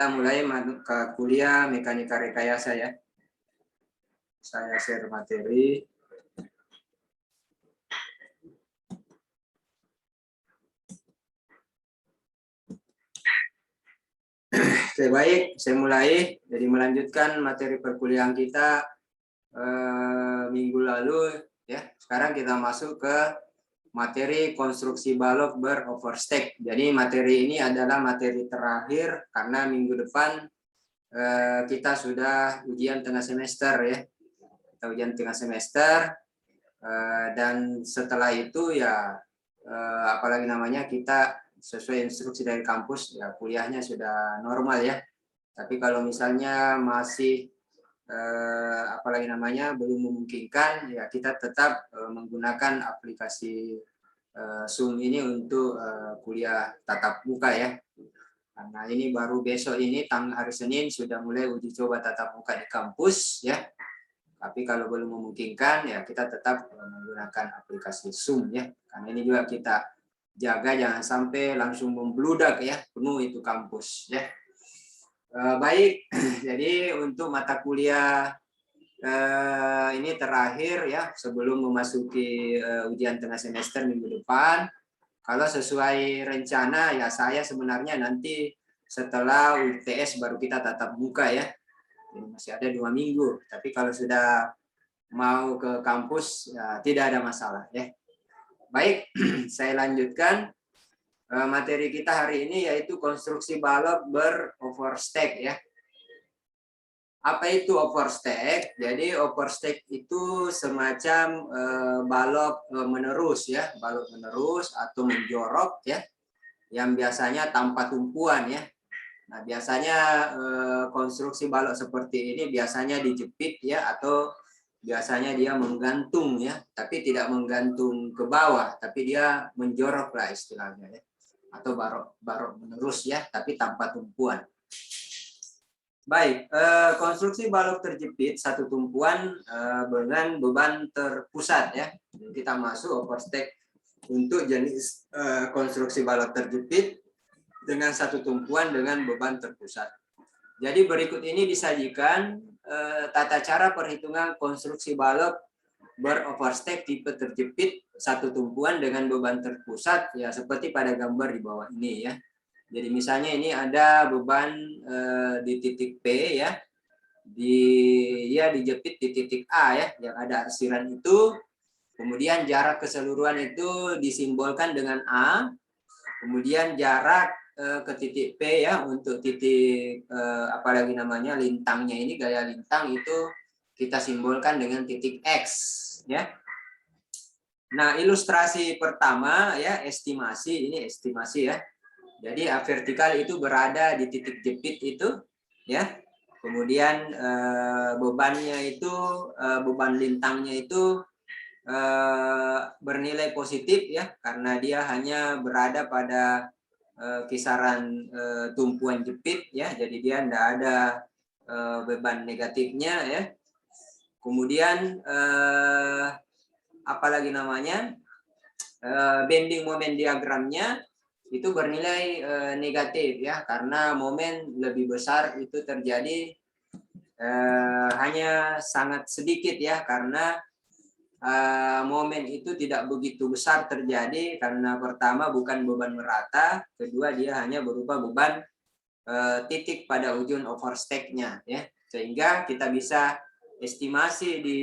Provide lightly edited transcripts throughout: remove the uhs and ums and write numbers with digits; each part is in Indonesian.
Kita mulai ke kuliah mekanika rekayasa ya. Saya share materi. Oke, baik, saya mulai. Jadi melanjutkan materi perkuliahan kita minggu lalu ya. Sekarang kita masuk ke materi konstruksi balok beroverstack. Jadi materi ini adalah materi terakhir karena minggu depan kita sudah ujian tengah semester ya. Kita ujian tengah semester dan setelah itu ya apalagi namanya kita sesuai instruksi dari kampus ya kuliahnya sudah normal ya. Tapi kalau misalnya masih apalagi namanya belum memungkinkan ya kita tetap menggunakan aplikasi Zoom ini untuk kuliah tatap muka ya. Karena ini baru besok ini tanggal hari Senin sudah mulai uji coba tatap muka di kampus ya. Tapi kalau belum memungkinkan ya kita tetap menggunakan aplikasi Zoom ya. Karena ini juga kita jaga jangan sampai langsung membludak ya penuh itu kampus ya. Baik, jadi untuk mata kuliah ini terakhir ya sebelum memasuki ujian tengah semester minggu depan. Kalau sesuai rencana ya saya sebenarnya nanti setelah UTS baru kita tatap muka ya. Jadi masih ada 2 minggu. Tapi kalau sudah mau ke kampus ya tidak ada masalah ya. Baik, saya lanjutkan materi kita hari ini yaitu konstruksi balok beroverstack ya. Apa itu overstack? Jadi overstack itu semacam balok menerus ya, balok menerus atau menjorok ya, yang biasanya tanpa tumpuan ya. Nah biasanya konstruksi balok seperti ini biasanya dijepit ya atau biasanya dia menggantung ya, tapi tidak menggantung ke bawah, tapi dia menjorok lah istilahnya ya, atau balok menerus ya, tapi tanpa tumpuan. Baik, konstruksi balok terjepit satu tumpuan dengan beban terpusat ya. Kita masuk overstack untuk jenis konstruksi balok terjepit dengan satu tumpuan dengan beban terpusat. Jadi berikut ini disajikan tata cara perhitungan konstruksi balok beroverstack tipe terjepit satu tumpuan dengan beban terpusat ya seperti pada gambar di bawah ini ya. Jadi misalnya ini ada beban di titik P ya, dijepit di titik A ya, yang ada arsiran itu. Kemudian jarak keseluruhan itu disimbolkan dengan A. Kemudian jarak ke titik P ya untuk titik apalagi namanya lintangnya ini gaya lintang itu kita simbolkan dengan titik X ya. Nah ilustrasi pertama ya estimasi, ini estimasi ya. Jadi A vertikal itu berada di titik jepit itu ya. Kemudian bebannya itu beban lintangnya itu bernilai positif ya karena dia hanya berada pada kisaran tumpuan jepit ya. Jadi dia tidak ada beban negatifnya ya. Kemudian apalagi namanya bending moment diagramnya itu bernilai negatif ya karena momen lebih besar itu terjadi hanya sangat sedikit ya karena momen itu tidak begitu besar terjadi karena pertama bukan beban merata, kedua dia hanya berupa beban titik pada ujung overstack-nya ya sehingga kita bisa estimasi di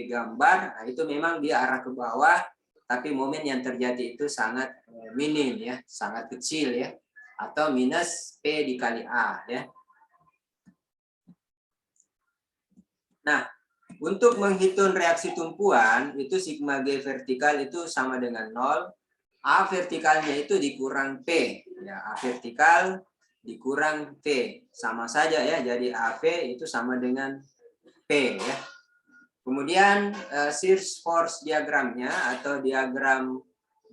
gambar. Nah, itu memang dia arah ke bawah tapi momen yang terjadi itu sangat minim ya, sangat kecil ya, atau minus P dikali A ya. Nah, untuk menghitung reaksi tumpuan itu sigma G vertikal itu sama dengan 0, A vertikalnya itu dikurang P ya, A vertikal dikurang P sama saja ya, jadi AV itu sama dengan P ya. Kemudian shear force diagramnya atau diagram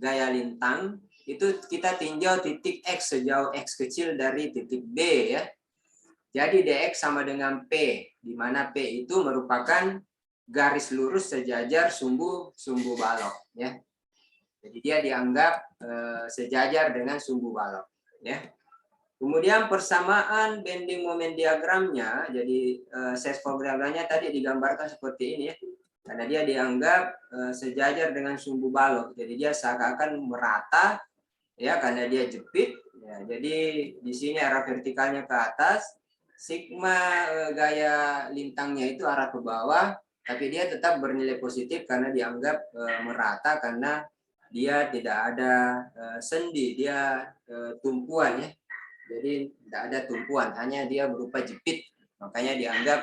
gaya lintang itu kita tinjau titik X sejauh X kecil dari titik B ya. Jadi DX sama dengan P, di mana P itu merupakan garis lurus sejajar sumbu balok ya. Jadi dia dianggap sejajar dengan sumbu balok ya. Kemudian persamaan bending moment diagramnya, jadi Sesford diagramnya tadi digambarkan seperti ini ya. Karena dia dianggap sejajar dengan sumbu balok, jadi dia seakan-akan merata ya karena dia jepit. Ya, jadi di sini arah vertikalnya ke atas, sigma gaya lintangnya itu arah ke bawah, tapi dia tetap bernilai positif karena dianggap merata karena dia tidak ada sendi, dia tumpuan ya. Jadi tidak ada tumpuan, hanya dia berupa jepit. Makanya dianggap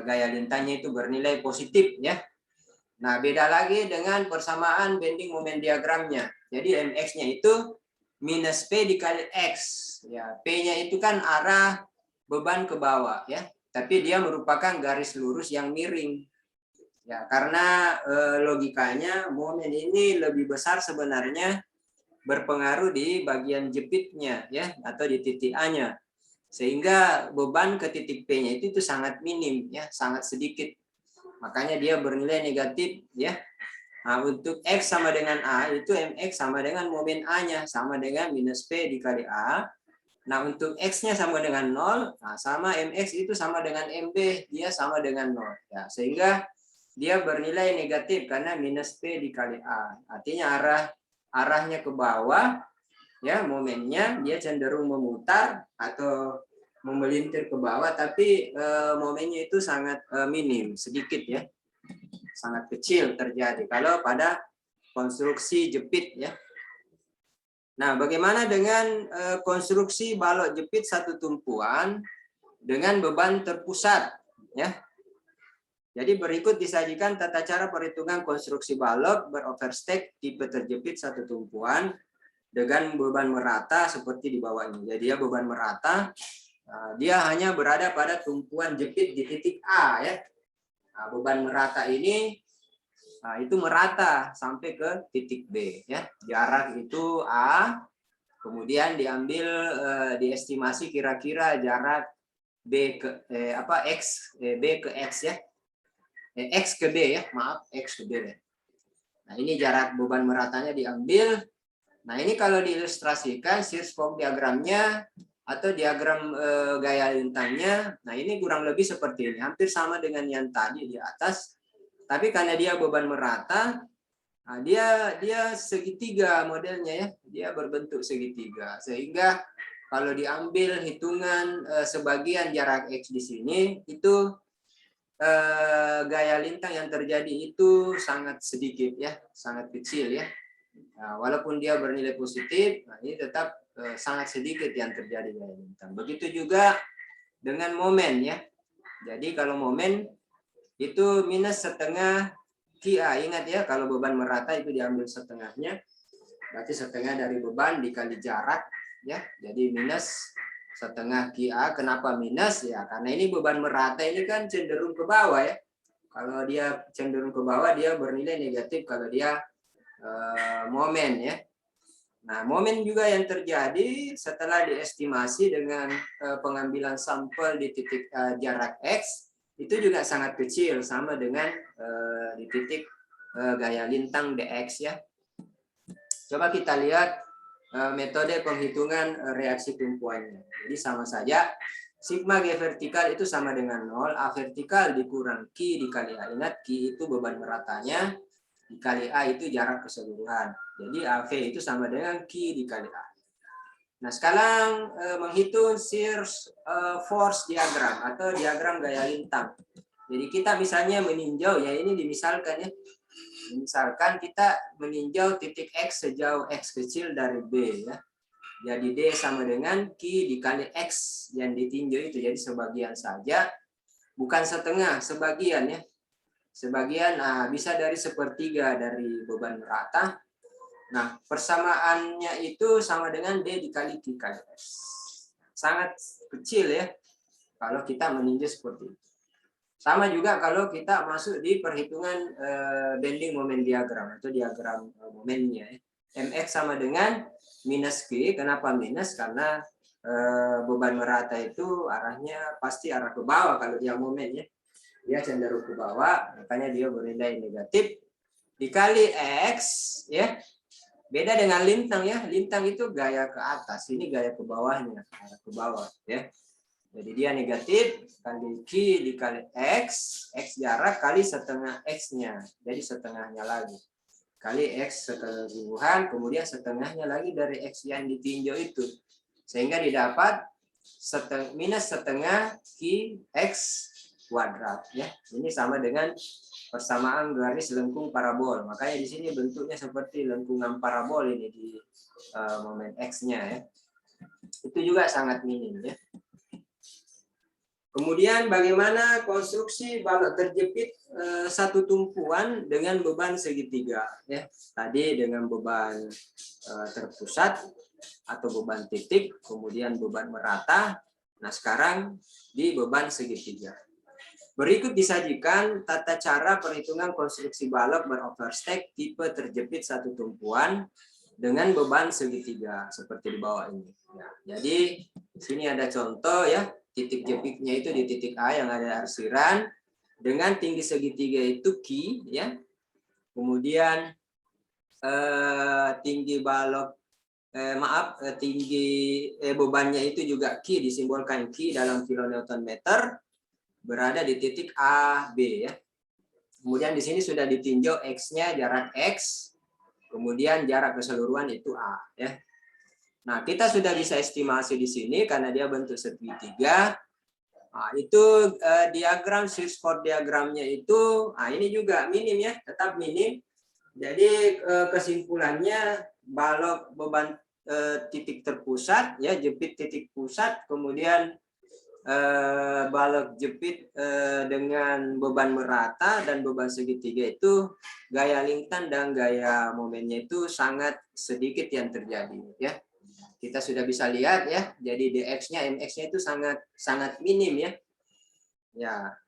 gaya lintangnya itu bernilai positif ya. Nah, beda lagi dengan persamaan bending moment diagramnya. Jadi mx-nya itu minus p dikali x. Ya, p-nya itu kan arah beban ke bawah ya. Tapi dia merupakan garis lurus yang miring. Ya, karena logikanya momen ini lebih besar sebenarnya berpengaruh di bagian jepitnya ya atau di titik A-nya. Sehingga beban ke titik P-nya itu sangat minim ya, sangat sedikit. Makanya dia bernilai negatif ya. Nah, untuk X sama dengan A itu mx sama dengan momen A-nya sama dengan minus P dikali A. Nah, untuk X-nya sama dengan 0, nah sama mx itu sama dengan mb, dia sama dengan 0 ya. Sehingga dia bernilai negatif karena minus P dikali A. Artinya arahnya ke bawah ya, momennya dia cenderung memutar atau memelintir ke bawah, tapi momennya itu sangat minim, sedikit ya, sangat kecil terjadi kalau pada konstruksi jepit ya. Nah, bagaimana dengan konstruksi balok jepit satu tumpuan dengan beban terpusat ya. Jadi berikut disajikan tata cara perhitungan konstruksi balok beroverstack tipe terjepit satu tumpuan dengan beban merata seperti di bawah ini. Jadi dia beban merata, dia hanya berada pada tumpuan jepit di titik A ya. Nah, beban merata ini itu merata sampai ke titik B ya. Jarak itu A, kemudian diambil diestimasi kira-kira jarak B ke X, B ke X ya. X ke B ya, maaf, X ke B ya. Nah, ini jarak beban meratanya diambil. Nah, ini kalau diilustrasikan Sirskog diagramnya atau diagram gaya lintangnya, nah ini kurang lebih seperti ini, hampir sama dengan yang tadi di atas. Tapi karena dia beban merata, nah dia segitiga modelnya ya, dia berbentuk segitiga. Sehingga kalau diambil hitungan sebagian jarak X di sini, itu gaya lintang yang terjadi itu sangat sedikit ya, sangat kecil ya. Nah, walaupun dia bernilai positif, nah ini tetap sangat sedikit yang terjadi gaya lintang. Begitu juga dengan momen ya. Jadi kalau momen itu minus setengah QA. Ingat ya, kalau beban merata itu diambil setengahnya, berarti setengah dari beban dikali jarak ya. Jadi minus setengah QA. Kenapa minus ya? Karena ini beban merata ini kan cenderung ke bawah ya. Kalau dia cenderung ke bawah, dia bernilai negatif kalau dia momen ya. Nah, momen juga yang terjadi setelah diestimasi dengan pengambilan sampel di titik jarak X itu juga sangat kecil, sama dengan di titik gaya lintang dx ya. Coba kita lihat metode penghitungan reaksi tumpuannya. Jadi sama saja, sigma G vertikal itu sama dengan 0, A vertikal dikurang Q dikali A. Ingat, Q itu beban meratanya, dikali A itu jarak keseluruhan. Jadi AV itu sama dengan Q dikali A. Nah, sekarang menghitung shear force diagram atau diagram gaya lintang. Jadi kita misalnya meninjau, ya ini dimisalkan ya. Misalkan kita meninjau titik X sejauh X kecil dari B ya. Jadi D sama dengan Q dikali X yang ditinjau itu. Jadi sebagian saja, bukan setengah, sebagian ya. Sebagian bisa dari sepertiga dari beban merata. Nah, persamaannya itu sama dengan D dikali Q kali X. Sangat kecil ya kalau kita meninjau seperti itu. Sama juga kalau kita masuk di perhitungan bending moment diagram atau diagram momennya. Mx sama dengan minus Q. Kenapa minus? Karena beban merata itu arahnya pasti arah ke bawah kalau dia momen ya. Dia cenderung ke bawah, makanya dia bernilai negatif. Dikali X ya. Beda dengan lintang ya. Lintang itu gaya ke atas, ini gaya ke bawahnya, ke bawah ya. Jadi dia negatif kali Q dikali X, X jarak kali setengah X-nya. Jadi setengahnya lagi. Kali X setengah sungguhan, kemudian setengahnya lagi dari X yang ditinjau itu. Sehingga didapat minus setengah Q X kuadrat. Ya. Ini sama dengan persamaan garis lengkung parabol. Makanya di sini bentuknya seperti lengkungan parabol ini di momen X-nya. Ya. Itu juga sangat minim. Ya. Kemudian bagaimana konstruksi balok terjepit satu tumpuan dengan beban segitiga ya. Tadi dengan beban terpusat atau beban titik, kemudian beban merata. Nah, sekarang di beban segitiga. Berikut disajikan tata cara perhitungan konstruksi balok beroverstack tipe terjepit satu tumpuan dengan beban segitiga seperti di bawah ini. Ya, jadi sini ada contoh ya. Titik jepitnya itu di titik A yang ada arsiran dengan tinggi segitiga itu Q ya. Kemudian tinggi balok tinggi bebannya itu juga Q, disimbolkan Q dalam kilonewton meter, berada di titik A B ya. Kemudian di sini sudah ditinjau X-nya jarak X, kemudian jarak keseluruhan itu A ya. Nah, kita sudah bisa estimasi di sini karena dia bentuk segitiga. Nah, itu diagram switchboard diagramnya itu, ini juga minim ya, tetap minim. Jadi kesimpulannya balok beban titik terpusat ya, jepit titik pusat, kemudian balok jepit dengan beban merata dan beban segitiga itu gaya lingtan dan gaya momennya itu sangat sedikit yang terjadi ya. Kita sudah bisa lihat ya, jadi dx-nya, mx-nya itu sangat minim ya. Ya.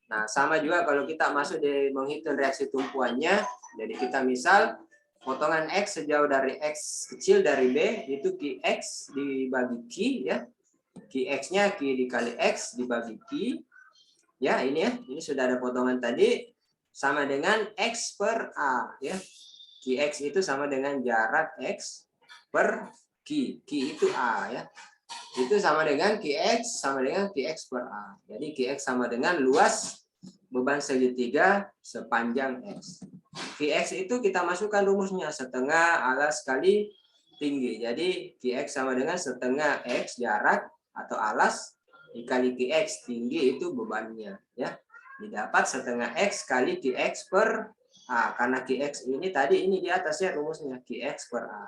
Nah, sama juga kalau kita masuk di menghitung reaksi tumpuannya, jadi kita misal potongan x sejauh dari x kecil dari b itu qx dibagi q ya. Qx-nya q dikali x dibagi q. Ya, ini ya, ini sudah ada potongan tadi sama dengan x per a ya. Qx itu sama dengan jarak x per Q. Q itu A ya. Itu sama dengan Qx sama dengan Qx per A. Jadi Qx sama dengan luas beban segitiga sepanjang X. Qx itu kita masukkan rumusnya setengah alas kali tinggi. Jadi Qx sama dengan setengah X jarak atau alas dikali Qx tinggi itu bebannya ya. Didapat setengah X kali Qx per A. Karena Qx ini tadi ini di atasnya rumusnya Qx per A.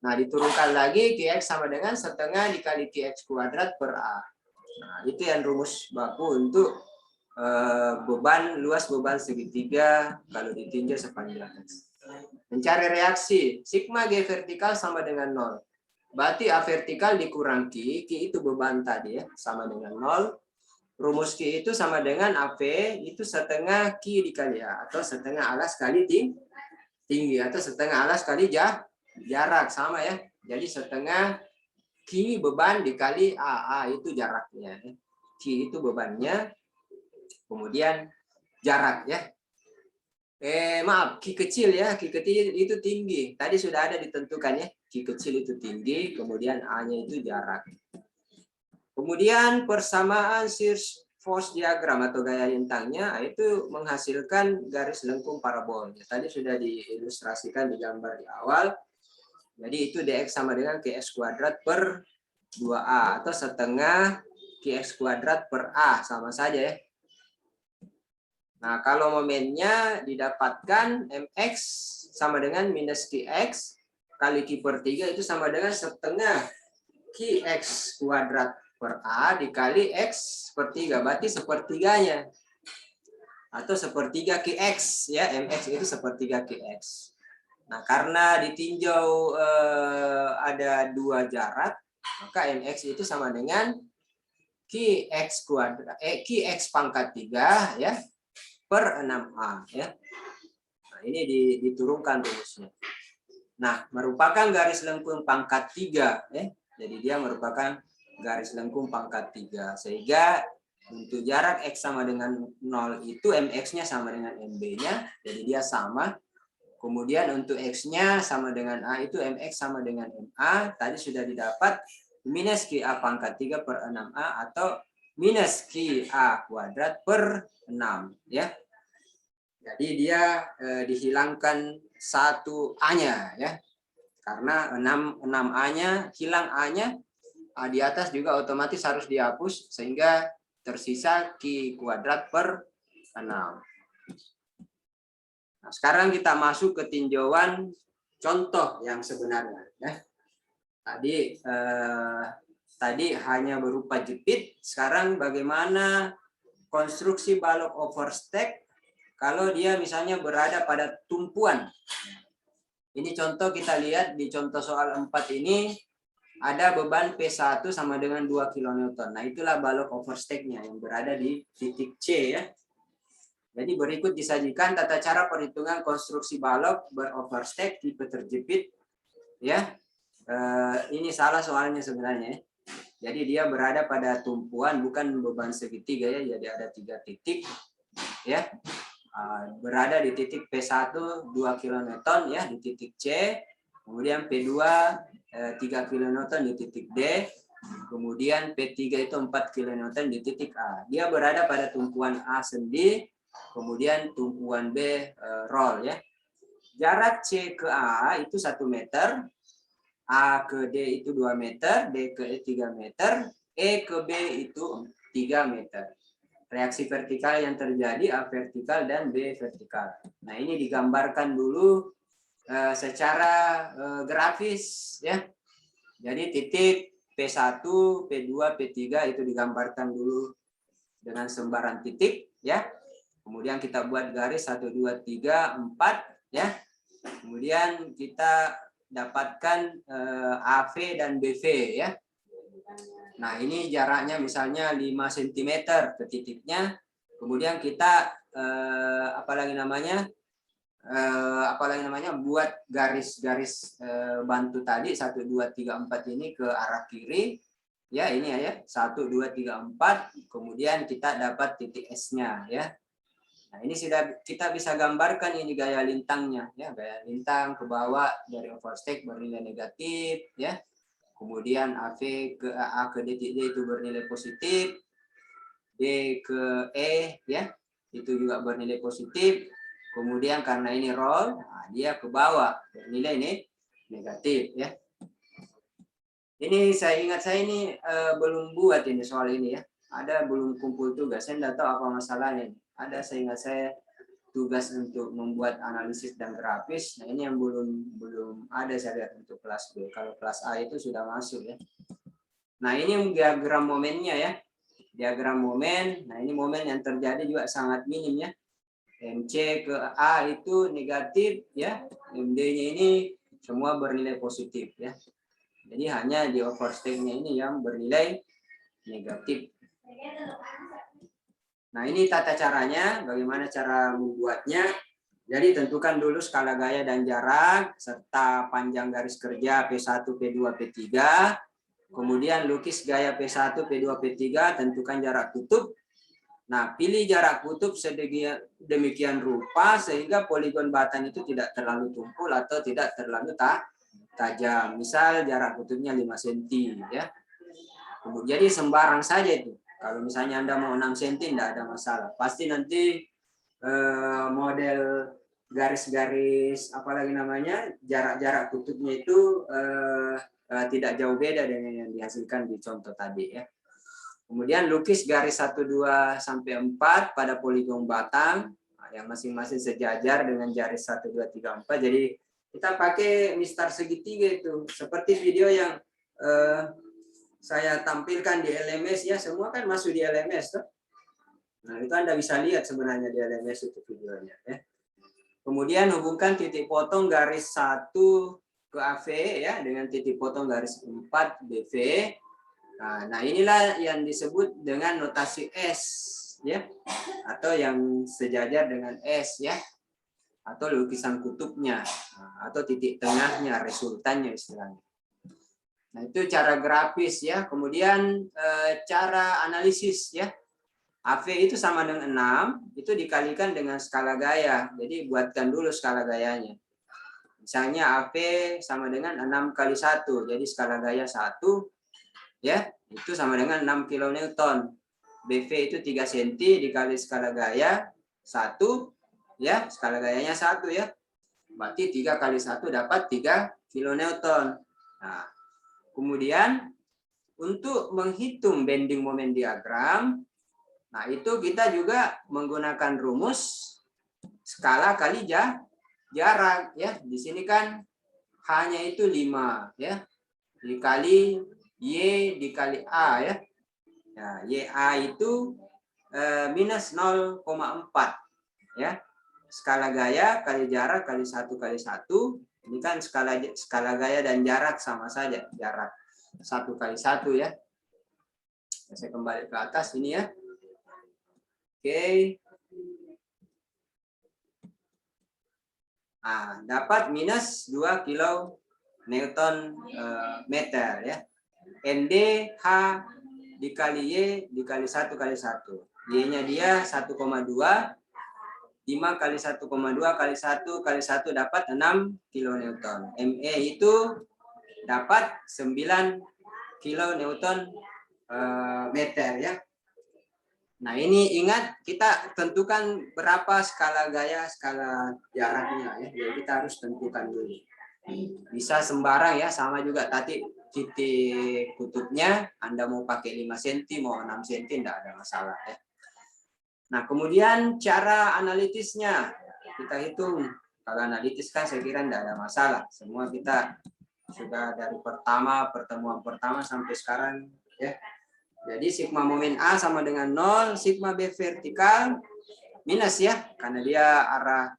Nah, diturunkan lagi Qx sama dengan setengah dikali Qx kuadrat per A. Nah, itu yang rumus baku untuk luas beban segitiga kalau ditinjau sepanjang X. Mencari reaksi, sigma G vertikal sama dengan 0. Berarti A vertikal dikurang Q, Q itu beban tadi ya, sama dengan 0. Rumus Q itu sama dengan AV, itu setengah Q dikali A, atau setengah alas kali tinggi, atau setengah alas kali jarak sama ya. Jadi setengah Q beban dikali A itu jaraknya. Q itu bebannya, kemudian jarak ya. Maaf, Q kecil ya, Q kecil itu tinggi. Tadi sudah ada ditentukan ya. Q kecil itu tinggi, kemudian A-nya itu jarak. Kemudian persamaan shear force diagram atau gaya lintangnya itu menghasilkan garis lengkung parabol. Tadi sudah diilustrasikan di gambar di awal. Jadi itu dx sama dengan qx kuadrat per 2a atau setengah qx kuadrat per a, sama saja ya. Nah, kalau momennya didapatkan mx sama dengan minus qx kali q per 3 itu sama dengan setengah qx kuadrat per a dikali x per 3, berarti sepertiganya. Atau sepertiga qx ya, mx itu sepertiga qx. Nah, karena ditinjau ada dua jarak, maka mx itu sama dengan qx kuadrat qx pangkat 3 ya per 6a ya. Nah, ini diturunkan rumusnya. Nah, merupakan garis lengkung pangkat 3 ya. Jadi dia merupakan garis lengkung pangkat 3 sehingga untuk jarak x sama dengan 0 itu mx-nya sama dengan mb-nya, jadi dia sama. Kemudian untuk X-nya sama dengan A itu MX sama dengan MA. Tadi sudah didapat minus QA pangkat 3 per 6A atau minus QA kuadrat per 6. Ya. Jadi dia dihilangkan 1A-nya. Ya. Karena 6A-nya hilang A-nya, di atas juga otomatis harus dihapus sehingga tersisa Q kuadrat per 6. Nah, sekarang kita masuk ke tinjauan contoh yang sebenarnya. Ya. Tadi hanya berupa jepit. Sekarang bagaimana konstruksi balok overstack kalau dia misalnya berada pada tumpuan. Ini contoh kita lihat di contoh soal 4 ini ada beban P1 sama dengan 2 kN. Nah, itulah balok overstack-nya yang berada di titik C ya. Jadi berikut disajikan tata cara perhitungan konstruksi balok beroverstack tipe terjepit. Ya, ini salah soalnya sebenarnya. Jadi dia berada pada tumpuan bukan beban segitiga ya. Jadi ada 3 titik. Ya, berada di titik P1 2 kN ya di titik C. Kemudian P2 3 kN di titik D. Kemudian P3 itu 4 kN di titik A. Dia berada pada tumpuan A sendi. Kemudian tumpuan B roll ya. Jarak C ke A itu 1 meter, A ke D itu 2 meter, D ke E 3 meter, E ke B itu 3 meter. Reaksi vertikal yang terjadi A vertikal dan B vertikal. Nah, ini digambarkan dulu secara grafis ya. Jadi titik P1, P2, P3 itu digambarkan dulu dengan sembaran titik ya. Kemudian kita buat garis 1, 2, 3, 4 ya. Kemudian kita dapatkan AV dan BV ya. Nah, ini jaraknya misalnya 5 cm ke titiknya. Kemudian kita buat garis-garis bantu tadi 1, 2, 3, 4 ini ke arah kiri. Ya, ini ya. 1, 2, 3, 4. Kemudian kita dapat titik S-nya ya. Nah, ini sudah kita bisa gambarkan ini gaya lintangnya ya, gaya lintang ke bawah dari overstack bernilai negatif ya. Kemudian AV ke A ke D itu bernilai positif. D ke E ya, itu juga bernilai positif. Kemudian karena ini roll, nah dia ke bawah bernilai ini negatif ya. Ini saya ingat saya ini belum buat ini soal ini ya. Ada belum kumpul tugas, saya tidak tahu apa masalahnya. Ada saya ingat saya tugas untuk membuat analisis dan grafis. Nah, ini yang belum ada saya lihat untuk kelas B. Kalau kelas A itu sudah masuk ya. Nah, ini diagram momennya ya. Diagram momen. Nah, ini momen yang terjadi juga sangat minim ya. MC ke A itu negatif ya. MD-nya ini semua bernilai positif ya. Jadi hanya di overstack-nya ini yang bernilai negatif. Nah, ini tata caranya, bagaimana cara membuatnya. Jadi tentukan dulu skala gaya dan jarak, serta panjang garis kerja P1, P2, P3. Kemudian lukis gaya P1, P2, P3, tentukan jarak kutub. Nah, pilih jarak kutub sedemikian rupa sehingga poligon batan itu tidak terlalu tumpul atau tidak terlalu tajam. Misal jarak kutubnya 5 cm. Ya. Jadi sembarang saja itu. Kalau misalnya Anda mau 6 cm, tidak ada masalah. Pasti nanti model garis-garis, apalagi namanya, jarak-jarak kutubnya itu tidak jauh beda dengan yang dihasilkan di contoh tadi. Ya. Kemudian lukis garis 1, 2, sampai 4 pada poligon batang, yang masing-masing sejajar dengan garis 1, 2, 3, 4. Jadi kita pakai mistar segitiga itu. Seperti video yang saya tampilkan di LMS ya, semua kan masuk di LMS tuh. Nah, itu Anda bisa lihat sebenarnya di LMS itu videonya ya. Kemudian hubungkan titik potong garis 1 ke AV ya dengan titik potong garis 4 BV. Nah, inilah yang disebut dengan notasi S ya, atau yang sejajar dengan S ya, atau lukisan kutubnya, atau titik tengahnya, resultannya istilahnya. Nah, itu cara grafis ya. Kemudian cara analisis ya. AV itu sama dengan 6, itu dikalikan dengan skala gaya. Jadi buatkan dulu skala gayanya. Misalnya AP sama dengan 6 kali 1. Jadi skala gaya 1 ya, itu sama dengan 6 kilonewton. BV itu 3 cm dikali skala gaya 1 ya, skala gayanya 1 ya. Berarti 3 kali 1 dapat 3 kilonewton. Nah, kemudian untuk menghitung bending moment diagram, nah itu kita juga menggunakan rumus skala kali jarak ya. Di sini kan hanya itu 5 ya. Dikali Y dikali A ya. Nah, YA itu minus 0,4 ya. Skala gaya kali jarak kali 1 kali 1. Ini kan skala gaya dan jarak sama saja, jarak 1 kali 1 ya. Saya kembali ke atas ini ya. Oke. Nah, dapat minus 2 kilo Newton meter ya. ND H dikali Y dikali 1 kali 1. Y-nya dia 1,2. 5 kali 1,2 kali 1 kali 1 dapat 6 kilonewton. ME itu dapat 9 kilonewton meter ya. Nah, ini ingat kita tentukan berapa skala gaya, skala jaraknya ya. Jadi kita harus tentukan dulu. Bisa sembarang ya, sama juga tadi titik kutubnya Anda mau pakai 5 cm mau 6 cm tidak ada masalah ya. Nah, kemudian cara analitisnya kita hitung. Kalau analitis kan saya kira tidak ada masalah. Semua kita sudah dari pertemuan pertama sampai sekarang ya. Jadi sigma momen A sama dengan 0, sigma B vertikal minus ya, karena dia arah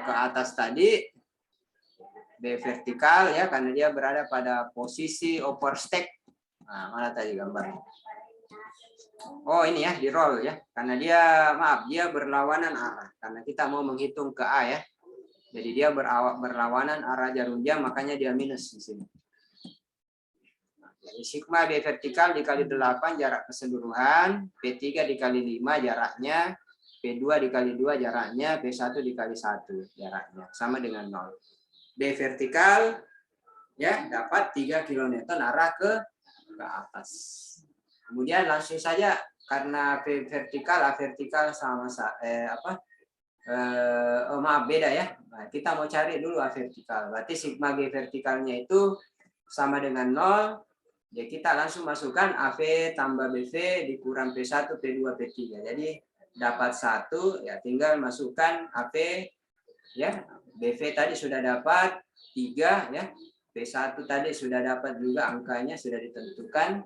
ke atas tadi. B vertikal ya, karena dia berada pada posisi overstack. Nah, mana tadi gambarnya? Oh, ini ya, di roll ya. Karena dia, maaf, dia berlawanan arah. Karena kita mau menghitung ke A ya. Jadi dia berlawanan arah jarum jam, makanya dia minus di sini. Jadi sigma B vertikal dikali 8 jarak keseluruhan, P3 dikali 5 jaraknya, P2 dikali 2 jaraknya, P1 dikali 1 jaraknya. Sama dengan 0. B vertikal ya dapat 3 kilonewton arah ke atas. Kemudian langsung saja karena P vertikal A vertikal sama maaf beda ya. Nah, kita mau cari dulu A vertikal. Berarti sigma G vertikalnya itu sama dengan 0. Ya kita langsung masukkan AV tambah BV dikurang P1 P2 P3. Jadi dapat 1 ya, tinggal masukkan AV ya. BV tadi sudah dapat 3 ya. P1 tadi sudah dapat juga angkanya sudah ditentukan.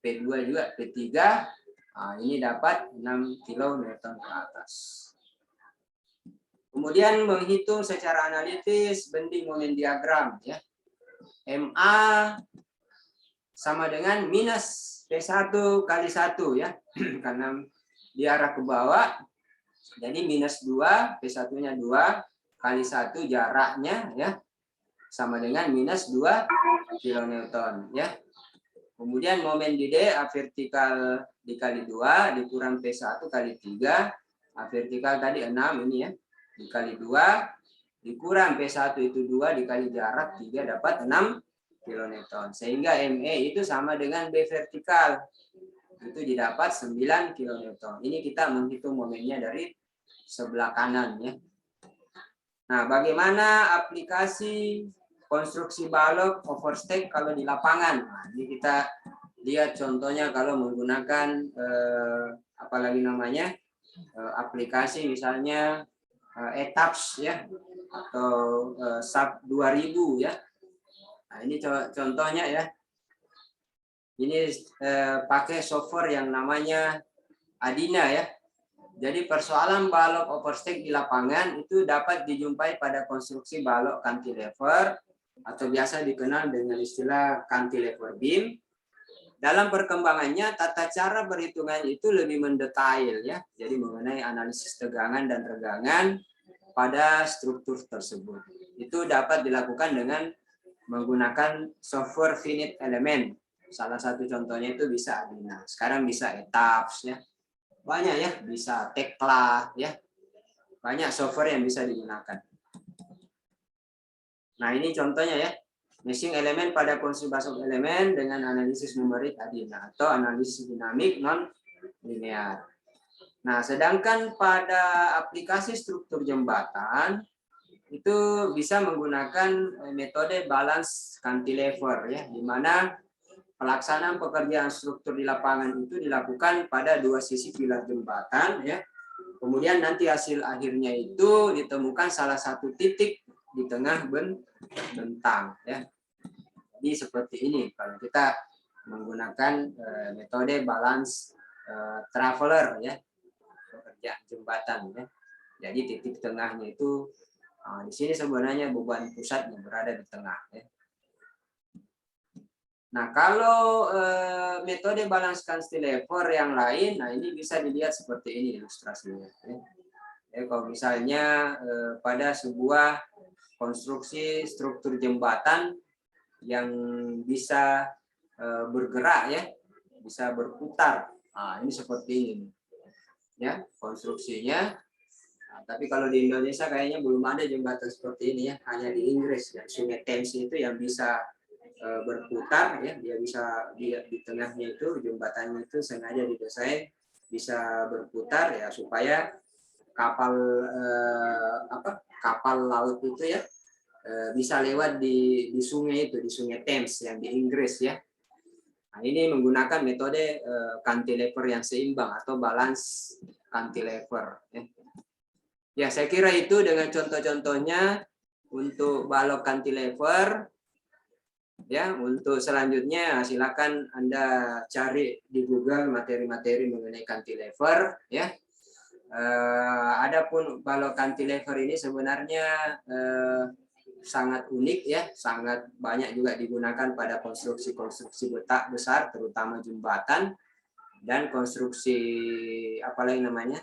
P2 juga P3. Nah, ini dapat 6 kilonewton ke atas. Kemudian menghitung secara analitis bending moment diagram ya. MA sama dengan minus P1 kali 1 ya. Karena dia arah ke bawah. Jadi minus 2, P1-nya 2 kali 1 jaraknya ya. Sama dengan minus 2 kilonewton ya. Kemudian momen di D A vertikal dikali 2 dikurang P1 kali 3. A vertikal tadi 6 ini ya. Dikali 2 dikurang P1 itu 2 dikali jarak 3 dapat 6 kilonewton. Sehingga ME itu sama dengan B vertikal. Itu didapat 9 kilonewton. Ini kita menghitung momennya dari sebelah kanan ya. Nah, bagaimana aplikasi konstruksi balok overstack kalau di lapangan? Nah, ini kita lihat contohnya kalau menggunakan apalagi namanya aplikasi misalnya ETAPS ya atau SAP 2000 ya. Nah, ini contohnya ya. Ini pakai software yang namanya Adina ya. Jadi persoalan balok overstack di lapangan itu dapat dijumpai pada konstruksi balok cantilever atau biasa dikenal dengan istilah cantilever beam. Dalam perkembangannya tata cara perhitungan itu lebih mendetail ya. Jadi mengenai analisis tegangan dan regangan pada struktur tersebut. Itu dapat dilakukan dengan menggunakan software finite element. Salah satu contohnya itu bisa Adina. Sekarang bisa ETAPS ya. Banyak ya, bisa Tekla ya. Banyak software yang bisa digunakan. Nah, ini contohnya ya. Matching elemen pada konstruksi elemen dengan analisis numerik adina atau analisis dinamik non linear. Nah, sedangkan pada aplikasi struktur jembatan itu bisa menggunakan metode balance cantilever ya, di mana pelaksanaan pekerjaan struktur di lapangan itu dilakukan pada dua sisi pilar jembatan ya. Kemudian nanti hasil akhirnya itu ditemukan salah satu titik di tengah bentang ya. Jadi seperti ini kalau kita menggunakan metode balance traveler ya, pekerjaan jembatan ya. Jadi titik tengahnya itu di sini sebenarnya beban pusatnya berada di tengah ya. Nah, kalau metode balance cantilever yang lain, nah ini bisa dilihat seperti ini ilustrasinya. Ya, kalau misalnya pada sebuah konstruksi struktur jembatan yang bisa bergerak ya, bisa berputar. Nah, ini seperti ini, ya konstruksinya. Nah, tapi kalau di Indonesia kayaknya belum ada jembatan seperti ini ya, hanya di Inggris ya, Sungai Thames itu yang bisa berputar ya, dia bisa di tengahnya itu jembatannya itu sengaja didesain bisa berputar ya supaya kapal kapal laut itu ya bisa lewat di sungai itu, di Sungai Thames yang di Inggris ya. Nah, ini menggunakan metode cantilever yang seimbang atau balance cantilever ya. Ya, saya kira itu dengan contoh-contohnya untuk balok cantilever. Ya, untuk selanjutnya silakan Anda cari di Google materi-materi mengenai cantilever ya. Adapun balok cantilever ini sebenarnya sangat unik ya, sangat banyak juga digunakan pada konstruksi-konstruksi besar terutama jembatan dan konstruksi apalagi namanya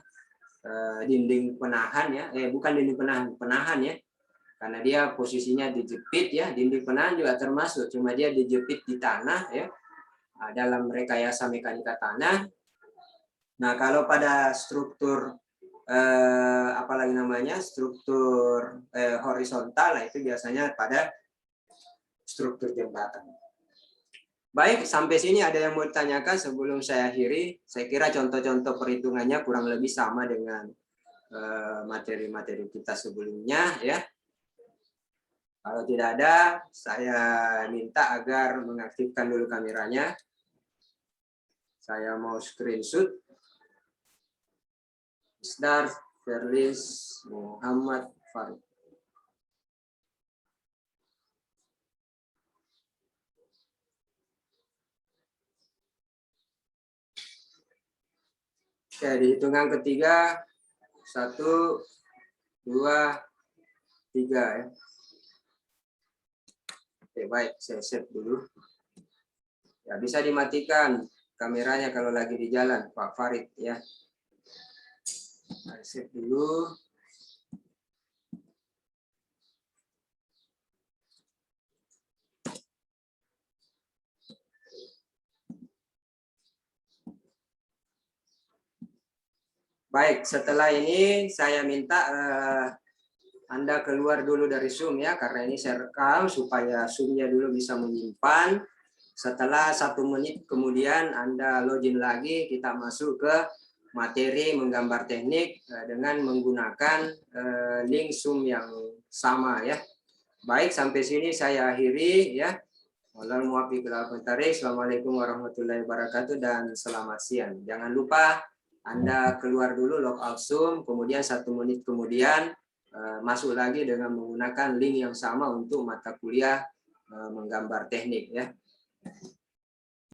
dinding penahan ya, bukan dinding penahan ya. Karena dia posisinya dijepit ya, dinding penahan juga termasuk, cuma dia dijepit di tanah ya, dalam rekayasa mekanika tanah. Nah, kalau pada struktur apalagi namanya struktur horizontal, nah itu biasanya pada struktur jembatan. Baik, sampai sini ada yang mau ditanyakan sebelum saya akhiri? Saya kira contoh-contoh perhitungannya kurang lebih sama dengan materi-materi kita sebelumnya ya. Kalau tidak ada, saya minta agar mengaktifkan dulu kameranya. Saya mau screenshot. Isdar Ferlis Muhammad Farid. Oke, di hitungan ketiga. 1, 2, 3 ya. Oke, baik, saya save dulu. Ya, bisa dimatikan kameranya kalau lagi di jalan, Pak Farid ya. Saya save dulu. Baik, setelah ini saya minta Anda keluar dulu dari Zoom ya, karena ini saya rekam supaya Zoom-nya dulu bisa menyimpan. Setelah 1 menit kemudian Anda login lagi, kita masuk ke materi menggambar teknik dengan menggunakan link Zoom yang sama ya. Baik, sampai sini saya akhiri ya. Assalamualaikum warahmatullahi wabarakatuh dan selamat siang. Jangan lupa Anda keluar dulu logout Zoom, kemudian 1 menit kemudian masuk lagi dengan menggunakan link yang sama untuk mata kuliah menggambar teknik ya.